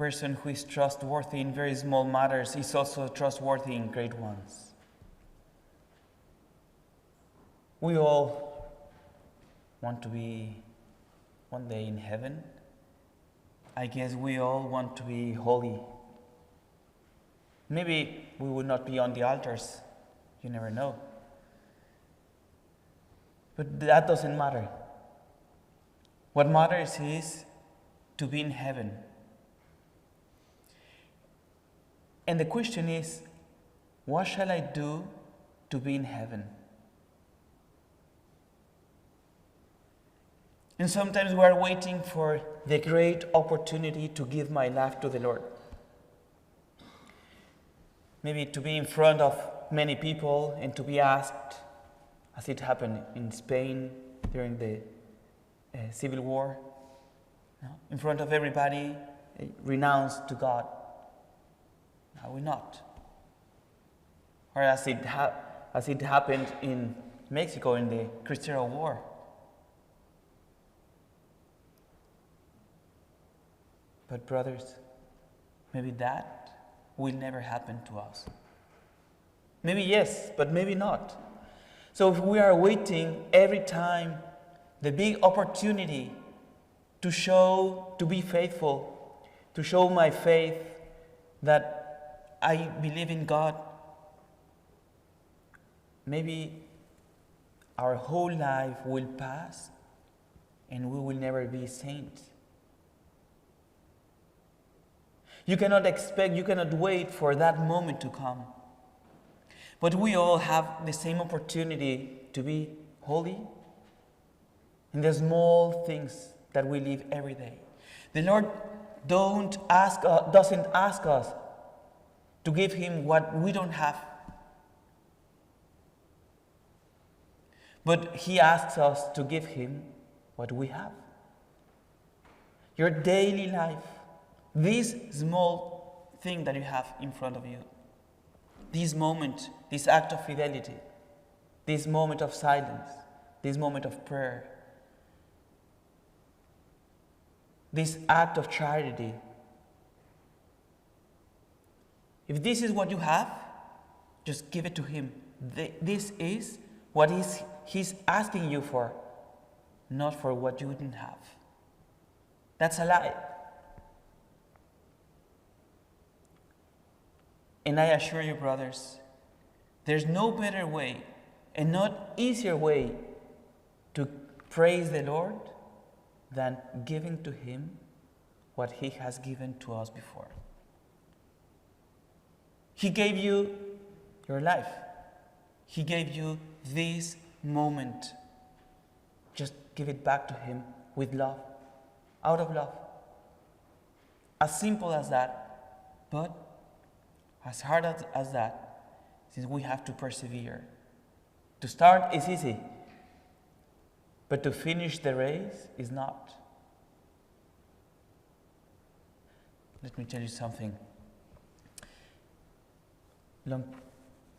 person who is trustworthy in very small matters is also trustworthy in great ones. We all want to be one day in heaven. I guess we all want to be holy. Maybe we will not be on the altars. You never know. But that doesn't matter. What matters is to be in heaven. And the question is, what shall I do to be in heaven? And sometimes we are waiting for the great opportunity to give my life to the Lord. Maybe to be in front of many people and to be asked, as it happened in Spain during the Civil War, in front of everybody, renounce to God. I will not. Or as it happened in Mexico in the Cheshire War. But brothers, maybe that will never happen to us. Maybe yes, but maybe not. So if we are waiting every time the big opportunity to be faithful, to show my faith that I believe in God, maybe our whole life will pass and we will never be saints. You cannot wait for that moment to come. But we all have the same opportunity to be holy in the small things that we live every day. The Lord doesn't ask us to give Him what we don't have. But He asks us to give Him what we have. Your daily life, this small thing that you have in front of you, this moment, this act of fidelity, this moment of silence, this moment of prayer, this act of charity. If this is what you have, just give it to Him. This is what He's asking you for, not for what you didn't have. That's a lie. And I assure you, brothers, there's no better way and not easier way to praise the Lord than giving to Him what He has given to us before. He gave you your life. He gave you this moment. Just give it back to Him with love, out of love. As simple as that, but as hard as that, since we have to persevere. To start is easy, but to finish the race is not. Let me tell you something.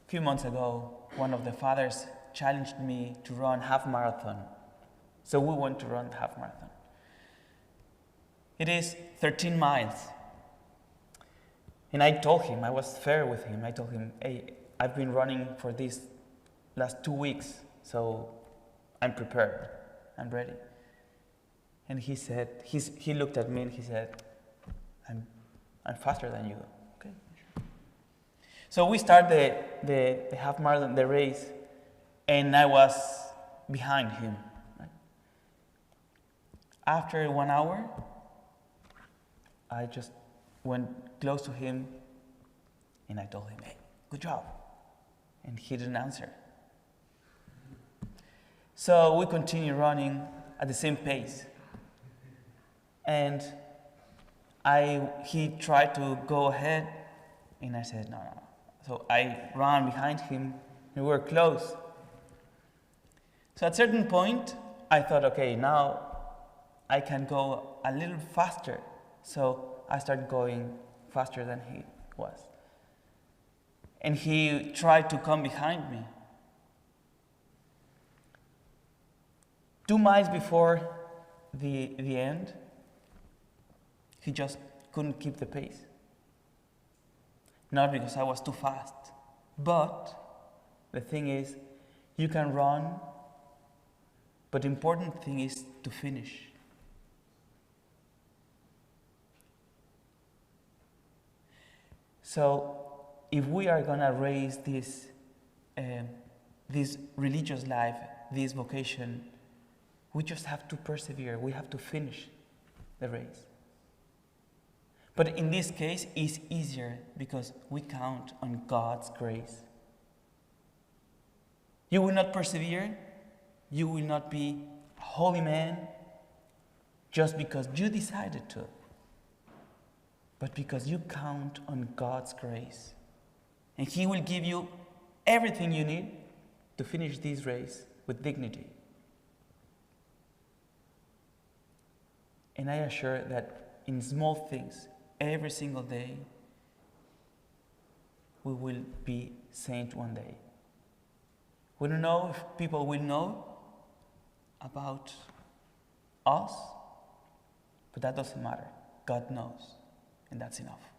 Few months ago, one of the fathers challenged me to run half marathon. So we went to run half marathon. It is 13 miles. And I told him, I was fair with him. I told him, hey, I've been running for these last 2 weeks, so I'm prepared. I'm ready. And he said, he looked at me and he said, I'm faster than you. Okay, sure. So we start the half marathon, the race, and I was behind him. Right? After 1 hour, I just went close to him and I told him, hey, good job. And he didn't answer. So we continued running at the same pace. And he tried to go ahead and I said, no. So I ran behind him and we were close. So at a certain point, I thought, okay, now I can go a little faster. So I started going faster than he was. And he tried to come behind me. 2 miles before the end, he just couldn't keep the pace. Not because I was too fast, but the thing is, you can run, but the important thing is to finish. So, if we are gonna raise this religious life, this vocation, we just have to persevere. We have to finish the race. But in this case, it's easier because we count on God's grace. You will not persevere, you will not be a holy man just because you decided to, but because you count on God's grace. And He will give you everything you need to finish this race with dignity. And I assure that in small things, every single day, we will be saint one day. We don't know if people will know about us, but that doesn't matter. God knows, and that's enough.